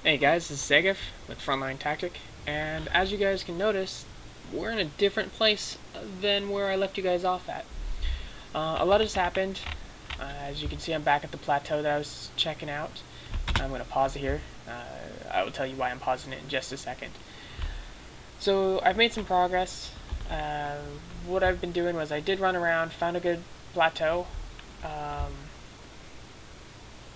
Hey guys, this is Segef with FrontLineTactic, and as you guys can notice, we're in a different place than where I left you guys off at. A lot has happened. As you can see, I'm back at the plateau that I was checking out. I'm going to pause it here. I will tell you why I'm pausing it in just a second. So, I've made some progress. What I've been doing was I did run around, found a good plateau.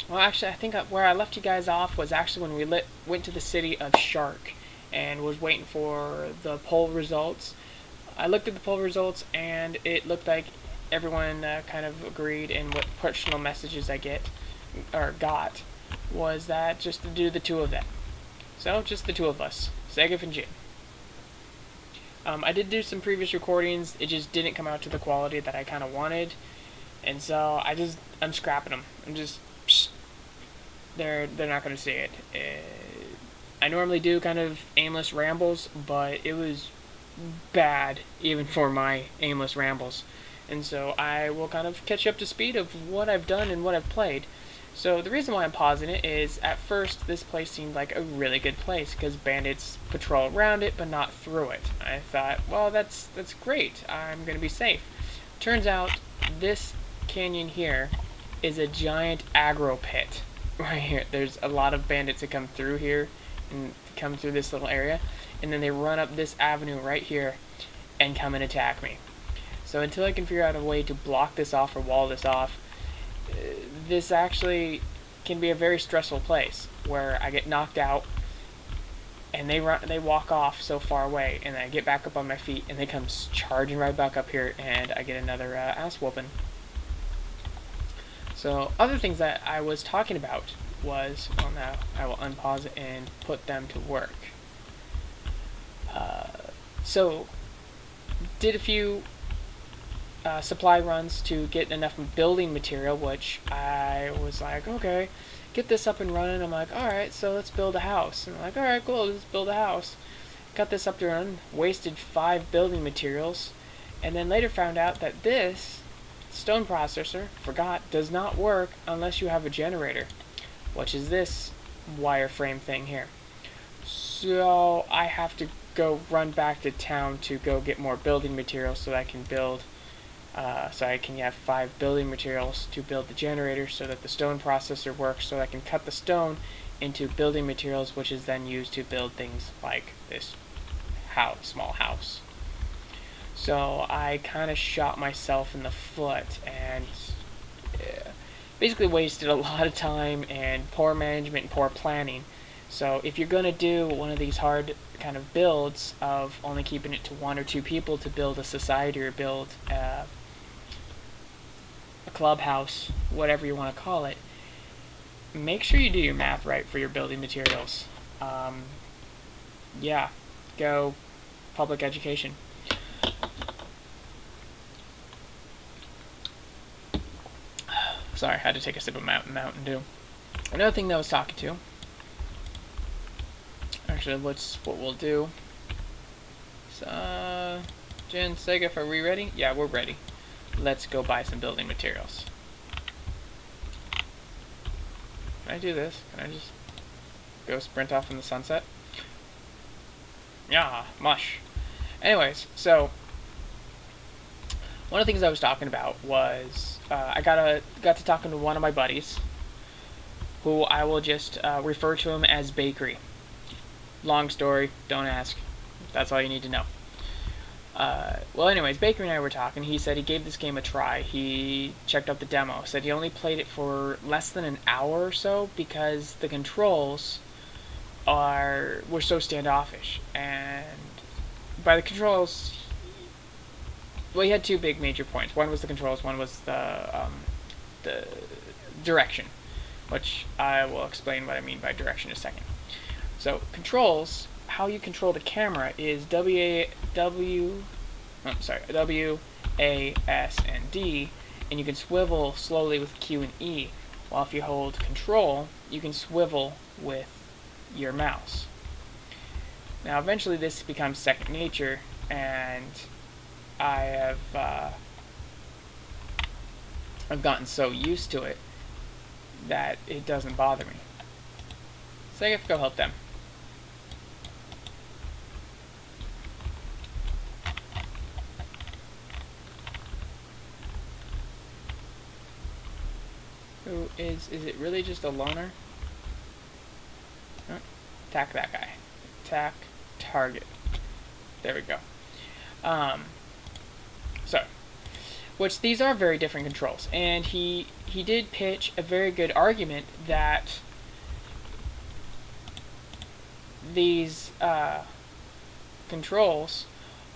Well, actually, I think where I left you guys off was actually when we went to the city of Shark and was waiting for the poll results. I looked at the poll results and it looked like everyone kind of agreed, and what personal messages I got was that just to do the two of them. So, just the two of us, Segef and Jin. I did do some previous recordings, it just didn't come out to the quality that I kind of wanted, and so I'm scrapping them. I'm just they're not going to see it. I normally do kind of aimless rambles, but it was bad even for my aimless rambles. And so I will kind of catch you up to speed of what I've done and what I've played. So the reason why I'm pausing it is, at first this place seemed like a really good place because bandits patrol around it but not through it. I thought, well, that's great. I'm going to be safe. Turns out this canyon here is a giant aggro pit. Right here, there's a lot of bandits that come through here and come through this little area, and then they run up this avenue right here and come and attack me. So until I can figure out a way to block this off or wall this off, this actually can be a very stressful place where I get knocked out and they walk off so far away, and I get back up on my feet and they come charging right back up here, and I get another ass whooping. So other things that I was talking about was, well, now I will unpause it and put them to work. So did a few supply runs to get enough building material, which I was like, okay, get this up and running. I'm like, alright, so let's build a house. And I'm like, alright, cool, let's build a house. Got this up to run, wasted 5 building materials, and then later found out that this stone processor, does not work unless you have a generator, which is this wireframe thing here. So I have to go run back to town to go get more building materials so that I can build, so I can have 5 building materials to build the generator so that the stone processor works, so I can cut the stone into building materials, which is then used to build things like this small house. So I kind of shot myself in the foot and basically wasted a lot of time and poor management and poor planning. So if you're going to do one of these hard kind of builds of only keeping it to 1 or 2 people to build a society or build a clubhouse, whatever you want to call it, make sure you do your math right for your building materials. Yeah, go public education. Sorry, I had to take a sip of Mountain Dew. Another thing that I was talking to, actually, what we'll do. So, Jen, Segef, are we ready? Yeah, we're ready. Let's go buy some building materials. Can I do this? Can I just go sprint off in the sunset? Yeah, mush. Anyways, so one of the things I was talking about was I got to talking to one of my buddies, who I will just refer to him as Bakery. Long story, don't ask. That's all you need to know. Well, anyways, Bakery and I were talking. He said he gave this game a try. He checked out the demo. Said he only played it for less than an hour or so because the controls were so standoffish. And by the controls, well, he had 2 big major points. One was the controls, one was the direction, which I will explain what I mean by direction in a second. So, controls, how you control the camera is W, A, S, and D, and you can swivel slowly with Q and E, while if you hold control, you can swivel with your mouse. Now, eventually this becomes second nature, and I've gotten so used to it that it doesn't bother me. Segef, go help them. Who is it really just a loner? Oh, attack that guy. Attack target. There we go. So, which these are very different controls, and he did pitch a very good argument that these controls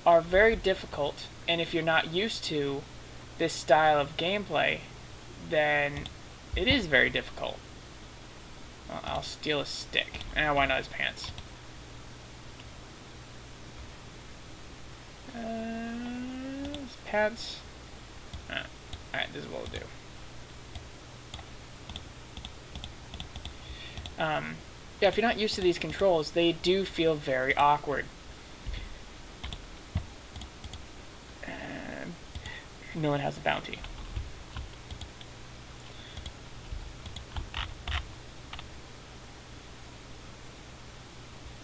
are very difficult, and if you're not used to this style of gameplay, then it is very difficult. Well, I'll steal a stick. Why not his pants? His pants. Alright, this is what we'll do. Yeah, if you're not used to these controls, they do feel very awkward. No one has a bounty.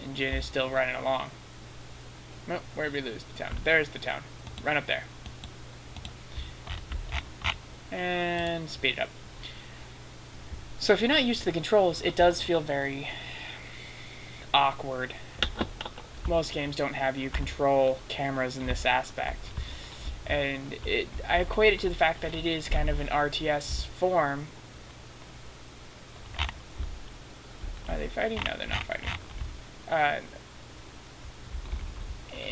And Jin is still running along. Oh, where did we lose the town? There's the town. Run up there. And speed it up. So if you're not used to the controls, it does feel very awkward. Most games don't have you control cameras in this aspect. And I equate it to the fact that it is kind of an RTS form. Are they fighting? No, they're not fighting.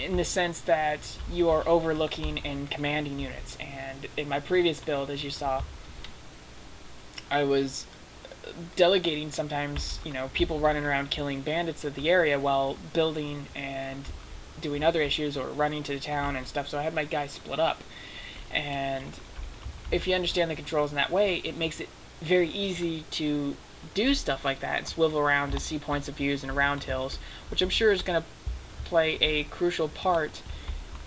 In the sense that you are overlooking and commanding units. And in my previous build, as you saw, I was delegating sometimes, people running around killing bandits of the area while building and doing other issues or running to the town and stuff. So I had my guys split up. And if you understand the controls in that way, it makes it very easy to do stuff like that and swivel around to see points of views and around hills, which I'm sure is going to play a crucial part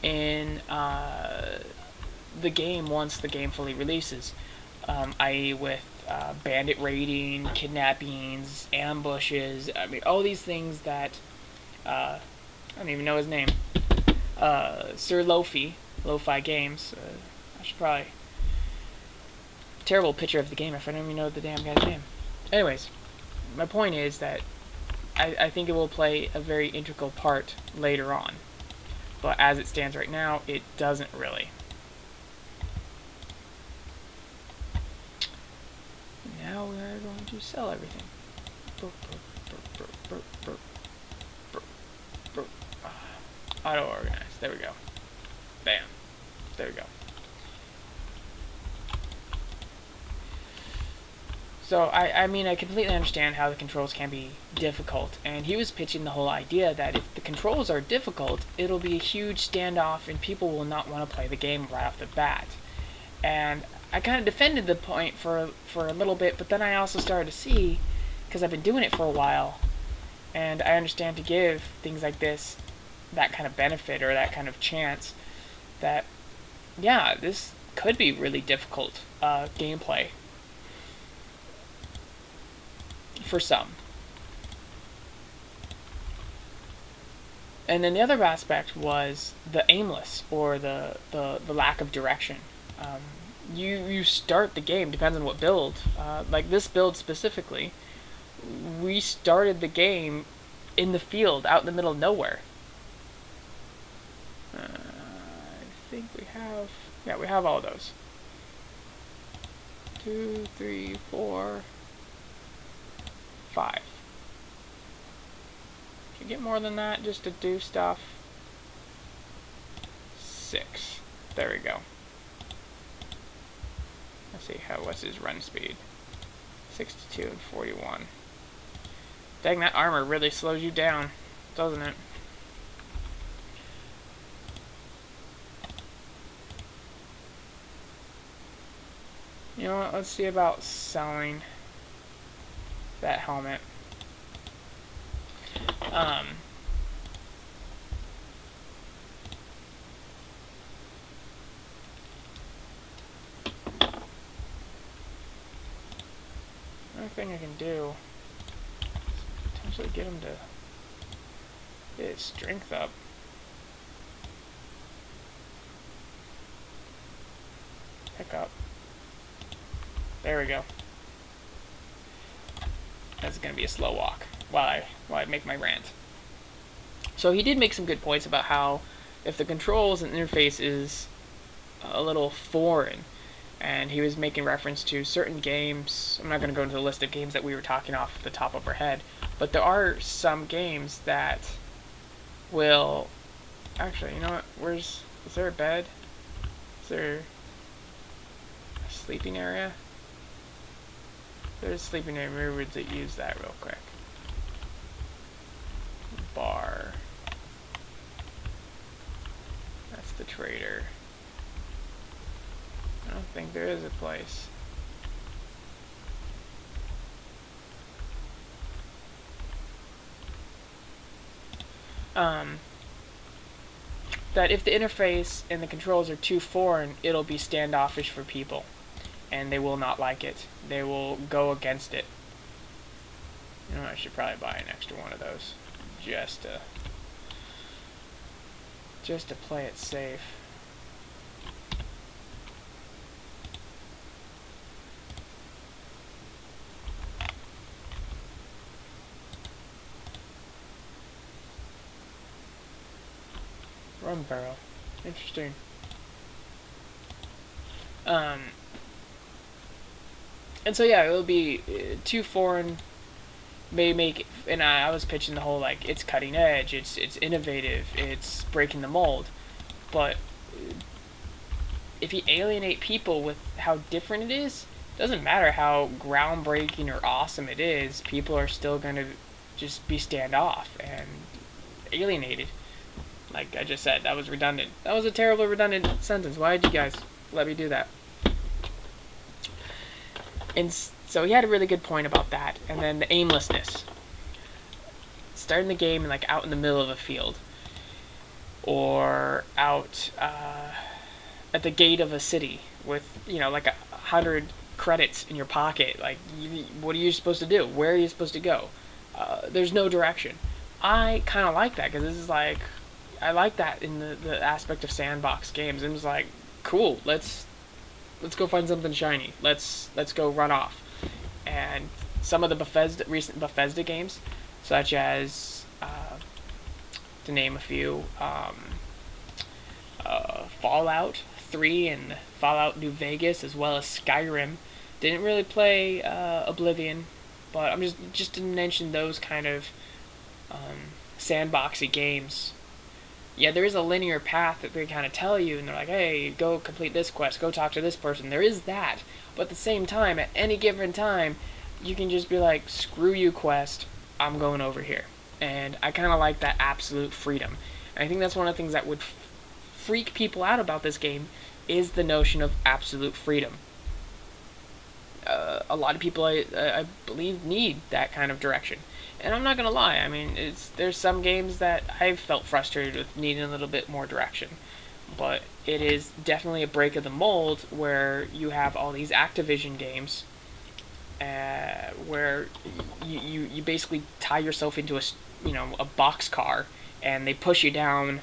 in the game once the game fully releases, i.e. with bandit raiding, kidnappings, ambushes. I mean, all these things that I don't even know his name. Sir Lo-Fi Games. I should probably terrible picture of the game if I don't even know the damn guy's name. Anyways, my point is that I think it will play a very integral part later on. But as it stands right now, it doesn't really. Now we are going to sell everything. Auto organize. There we go. Bam. There we go. So, I mean, I completely understand how the controls can be difficult, and he was pitching the whole idea that if the controls are difficult, it'll be a huge standoff and people will not want to play the game right off the bat. And I kind of defended the point for a little bit, but then I also started to see, because I've been doing it for a while, and I understand to give things like this that kind of benefit or that kind of chance, that, yeah, this could be really difficult gameplay. For some. And then the other aspect was the aimless, or the lack of direction. You start the game, depends on what build. Like this build specifically, we started the game in the field, out in the middle of nowhere. I think we have... Yeah, we have all of those. 2, 3, 4... 5. Can you get more than that just to do stuff? 6. There we go. Let's see, what's his run speed? 62 and 41. Dang, that armor really slows you down, doesn't it? You know what, let's see about selling that helmet. Another thing I can do is get him to get his strength up. Pick up. There we go. That's gonna be a slow walk while I make my rant. So he did make some good points about how if the controls and interface is a little foreign, and he was making reference to certain games. I'm not going to go into the list of games that we were talking off the top of our head, but there are some games that will... Actually, you know what? Is there a bed? Is there a sleeping area? There's a sleeping area. Maybe we'll use that real quick. Bar. That's the trader. I don't think there is a place. That if the interface and the controls are too foreign, it'll be standoffish for people, and they will not like it. They will go against it. You know, I should probably buy an extra one of those, just to play it safe. Rum barrel. Interesting. And so yeah, it'll be too foreign. May make, and I was pitching the whole like it's cutting edge, it's innovative, it's breaking the mold, but if you alienate people with how different it is, doesn't matter how groundbreaking or awesome it is, people are still gonna just be standoff and alienated. Like I just said, that was redundant. That was a terrible redundant sentence. Why did you guys let me do that? And so he had a really good point about that. And then the aimlessness. Starting the game like out in the middle of a field. Or out at the gate of a city with, you know, like 100 credits in your pocket. Like, what are you supposed to do? Where are you supposed to go? There's no direction. I kind of like that because this is like... I like that in the aspect of sandbox games. It was like, cool, let's go find something shiny. Let's go run off. And some of the recent Bethesda games, such as to name a few, Fallout 3 and Fallout New Vegas, as well as Skyrim. Didn't really play Oblivion, but I'm just to mention those kind of sandboxy games. Yeah, there is a linear path that they kind of tell you, and they're like, hey, go complete this quest, go talk to this person. There is that. But at the same time, at any given time, you can just be like, screw you, quest, I'm going over here. And I kind of like that absolute freedom. And I think that's one of the things that would freak people out about this game, is the notion of absolute freedom. A lot of people, I believe, need that kind of direction. And I'm not going to lie, I mean, there's some games that I've felt frustrated with needing a little bit more direction. But it is definitely a break of the mold where you have all these Activision games where you basically tie yourself into a boxcar, and they push you down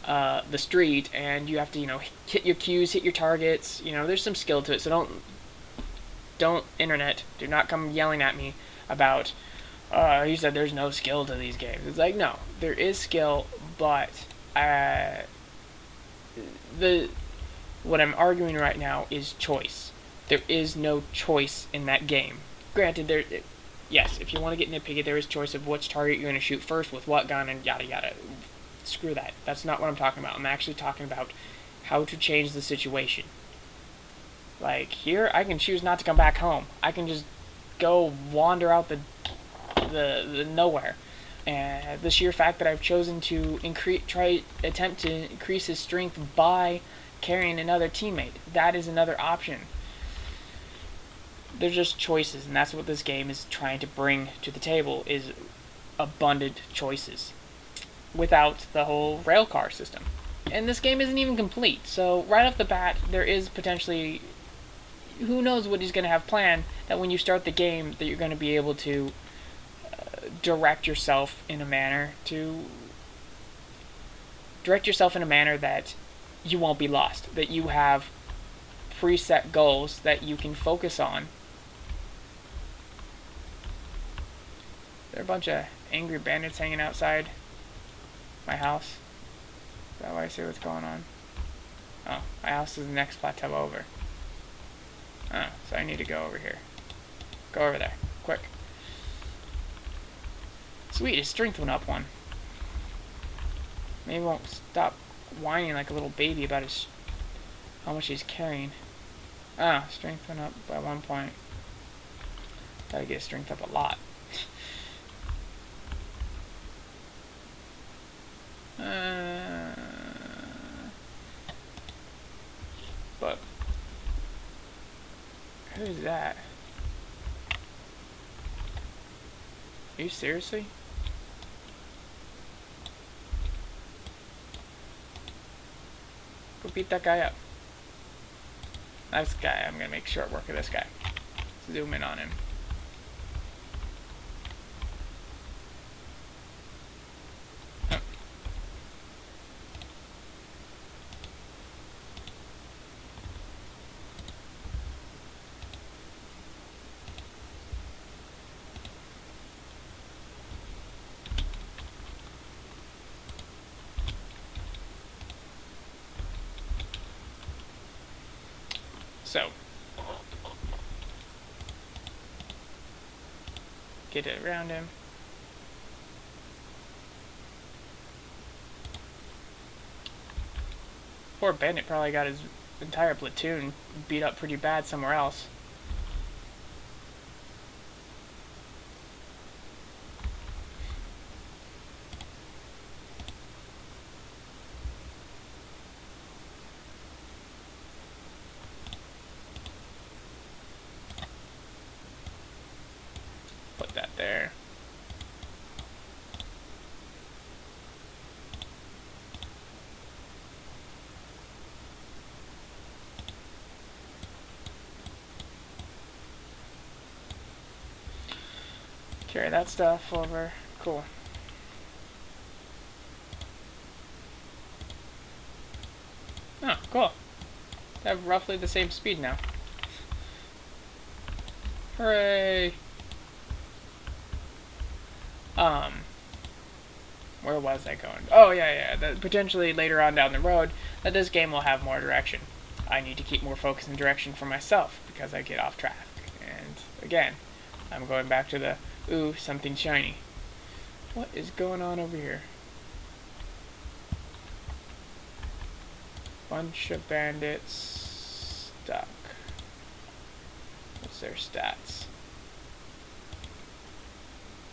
the street, and you have to, hit your cues, hit your targets. There's some skill to it, so don't internet, do not come yelling at me about... you said there's no skill to these games. It's like, no, there is skill, but what I'm arguing right now is choice. There is no choice in that game. Granted, yes, if you want to get nitpicky, there is choice of which target you're going to shoot first, with what gun, and yada yada. Screw that. That's not what I'm talking about. I'm actually talking about how to change the situation. Like, here, I can choose not to come back home. I can just go wander out the nowhere, and the sheer fact that I've chosen to attempt to increase his strength by carrying another teammate, that is another option. There's just choices, and that's what this game is trying to bring to the table, is abundant choices without the whole railcar system. And this game isn't even complete, so right off the bat, there is potentially, who knows what he's going to have planned, that when you start the game that you're going to be able to direct yourself in a manner that you won't be lost, that you have preset goals that you can focus on. There are a bunch of angry bandits hanging outside my house. Is that why I see what's going on? Oh, my house is the next plateau over. Oh, so I need to go over here. Go over there, quick. Sweet, his strength went up one. Maybe he won't stop whining like a little baby about how much he's carrying. Ah, strength went up by 1 point. Gotta get his strength up a lot. But who's that? Are you seriously? Go beat that guy up. This guy, I'm gonna make short work of this guy. Zoom in on him. Oh. So, get it around him. Poor bandit probably got his entire platoon beat up pretty bad somewhere else. Put that there. Carry that stuff over. Cool. Oh, cool. They have roughly the same speed now. Hooray! Where was I going? Oh, yeah. Potentially later on down the road, that this game will have more direction. I need to keep more focus and direction for myself, because I get off track. And, again, I'm going back to the, ooh, something shiny. What is going on over here? Bunch of bandits stuck. What's their stats?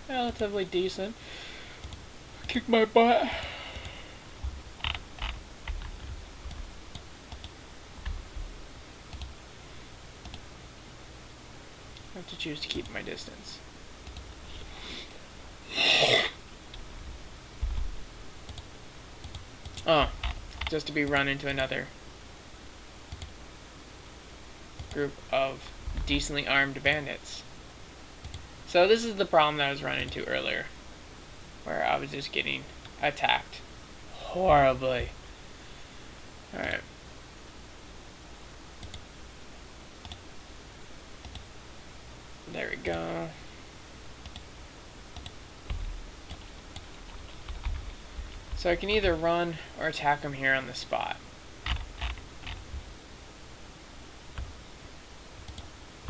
Relatively decent. Kick my butt. I have to choose to keep my distance. Oh, just to be run into another group of decently armed bandits. So this is the problem that I was running into earlier, where I was just getting attacked horribly. Alright. There we go. So I can either run or attack them here on the spot.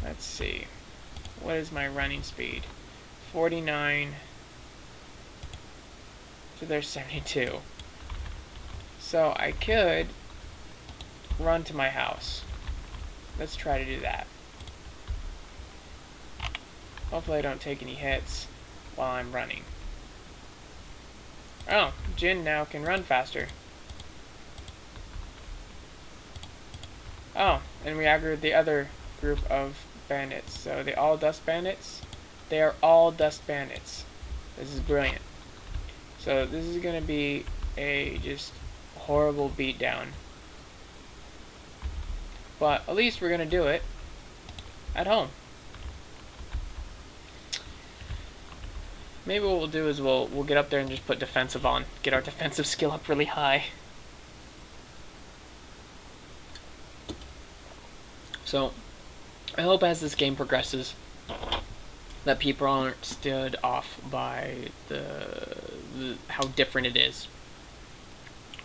Let's see. What is my running speed? 49 to their 72. So I could run to my house. Let's try to do that. Hopefully I don't take any hits while I'm running. Oh, Jin now can run faster. Oh, and we aggroed the other group of bandits. So the all dust bandits, they are all dust bandits. This is brilliant. So this is going to be a just horrible beatdown. But at least we're going to do it at home. Maybe what we'll do is we'll get up there and just put defensive on. Get our defensive skill up really high. So, I hope as this game progresses that people aren't stood off by the how different it is.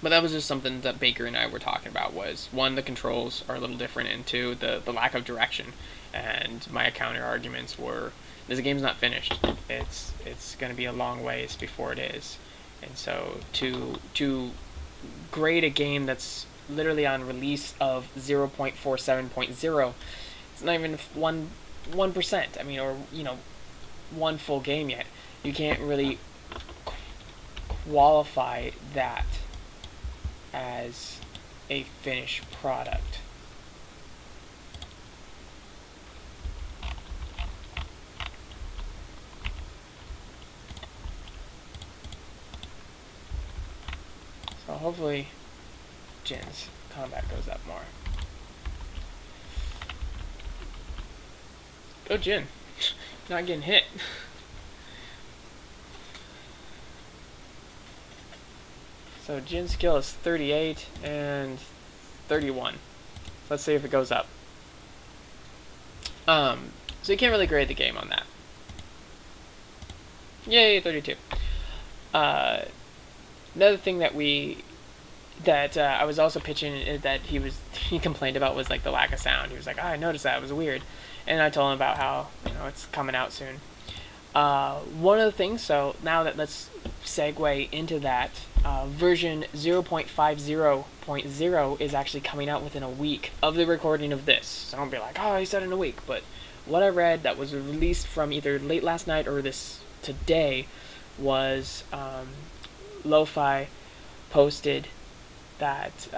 But that was just something that Baker and I were talking about, was one, the controls are a little different, and two, the lack of direction. And my counter arguments were, this game's not finished. It's going to be a long ways before it is. And so to grade a game that's literally on release of 0.47.0, it's not even 1%. I mean, or one full game yet. You can't really qualify that as a finished product. So hopefully Jin's combat goes up more. Go Jin. Not getting hit. So Jin's skill is 38 and 31. Let's see if it goes up. So you can't really grade the game on that. Yay, 32. Another thing that I was also pitching that he complained about was like the lack of sound. He was like, I noticed that, it was weird. And I told him about how it's coming out soon. One of the things, so now that let's segue into that, version 0.50.0 is actually coming out within a week of the recording of this. So don't be like, oh, he said in a week. But what I read that was released from either late last night or this today was Lo-Fi posted that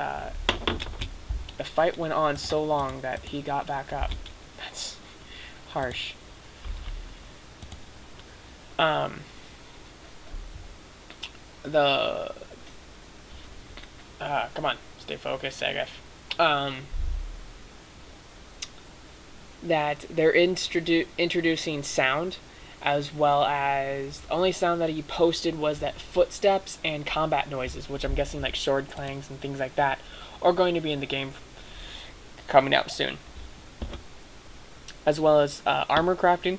the fight went on so long that he got back up. That's harsh. Come on, stay focused, Segef. That they're introducing sound, as well as the only sound that he posted was that footsteps and combat noises, which I'm guessing like sword clangs and things like that are going to be in the game coming out soon. As well as armor crafting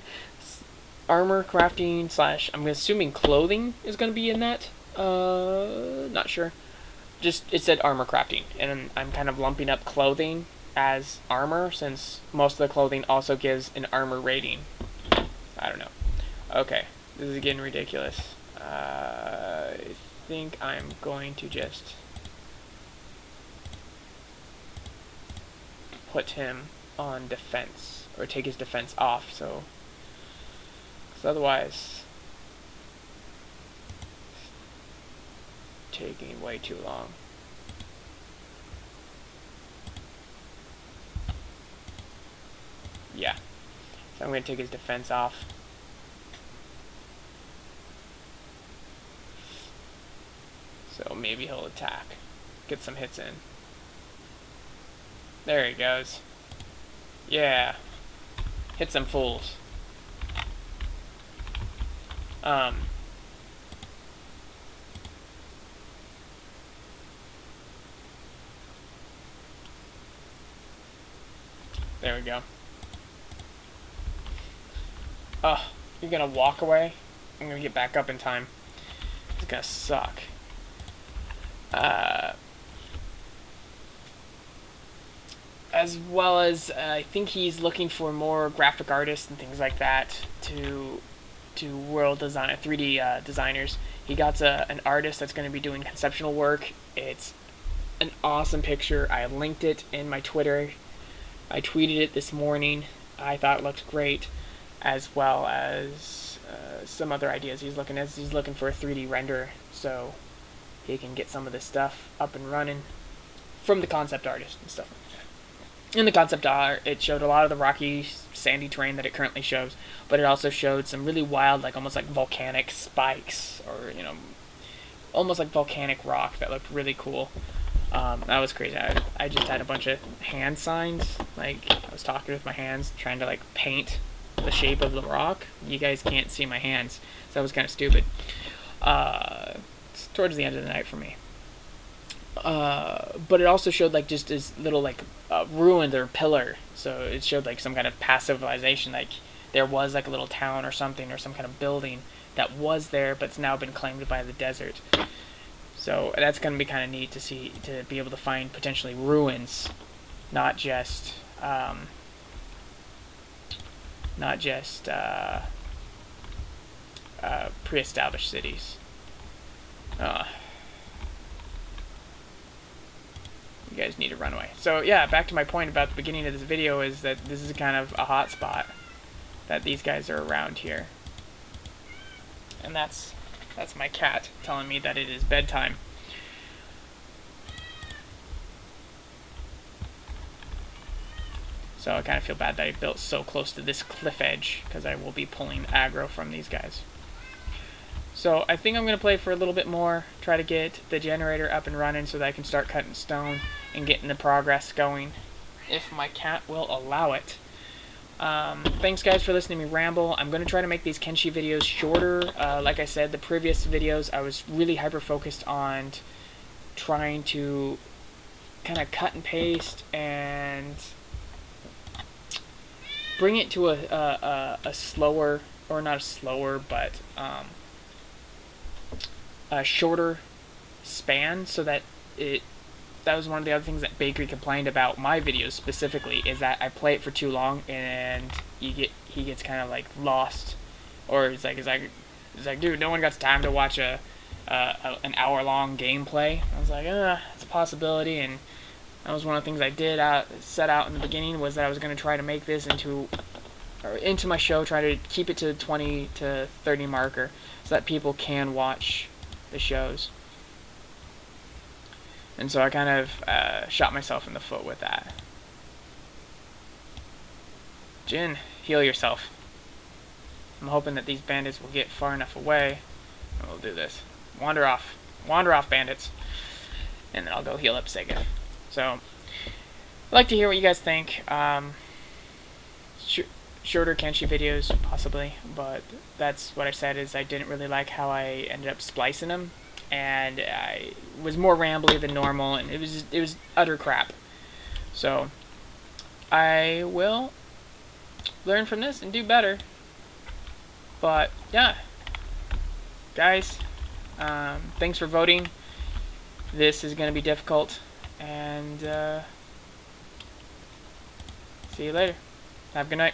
/ I'm assuming clothing is going to be in that. Not sure. Just it said armor crafting, and I'm kind of lumping up clothing as armor since most of the clothing also gives an armor rating. I don't know. Okay, this is getting ridiculous. I think I'm going to just put him on defense, or take his defense off, so because otherwise it's taking way too long. Yeah, so I'm going to take his defense off. So maybe he'll attack. Get some hits in. There he goes. Yeah. Hit some fools. There we go. Oh, you're gonna walk away? I'm gonna get back up in time. It's gonna suck. As well as I think he's looking for more graphic artists and things like that to world design 3D designers. He got an artist that's going to be doing conceptual work. It's an awesome picture. I linked it in my Twitter. I tweeted it this morning. I thought it looked great, as well as some other ideas. He's looking for a 3D render so he can get some of this stuff up and running from the concept artist and stuff like that. In the concept art, it showed a lot of the rocky, sandy terrain that it currently shows, but it also showed some really wild, like almost like volcanic spikes, or almost like volcanic rock that looked really cool. That was crazy. I just had a bunch of hand signs, like I was talking with my hands, trying to like paint the shape of the rock. You guys can't see my hands, so that was kind of stupid. It's towards the end of the night for me. But it also showed like just this little like ruined or pillar. So it showed like some kind of past civilization, like there was like a little town or something or some kind of building that was there, but it's now been claimed by the desert. So that's going to be kind of neat to see, to be able to find potentially ruins, not just pre-established cities. You guys need to run away. So yeah, back to my point about the beginning of this video is that this is kind of a hot spot that these guys are around here. And that's my cat telling me that it is bedtime. So I kind of feel bad that I built so close to this cliff edge, because I will be pulling aggro from these guys. So I think I'm going to play for a little bit more, try to get the generator up and running so that I can start cutting stone and getting the progress going, if my cat will allow it. Thanks guys for listening to me ramble. I'm going to try to make these Kenshi videos shorter. Like I said, the previous videos I was really hyper-focused on trying to kind of cut and paste and bring it to a slower, or not a slower, but a shorter span, so that that was one of the other things that Bakery complained about my videos specifically, is that I play it for too long and he gets kind of like lost, or it's like dude, no one got time to watch an hour-long gameplay. I was like, it's a possibility, and that was one of the things I did set out in the beginning, was that I was going to try to make this into my show, try to keep it to the 20 to 30 marker so that people can watch the shows. And so I kind of shot myself in the foot with that. Jin, heal yourself. I'm hoping that these bandits will get far enough away, and we'll do this. Wander off, bandits, and then I'll go heal up Segef. So, I'd like to hear what you guys think. Shorter Kenshi videos, possibly, but that's what I said, is I didn't really like how I ended up splicing them, and I was more rambly than normal, and it was utter crap. So, I will learn from this and do better. But, yeah. Guys, thanks for voting. This is going to be difficult, and see you later. Have a good night.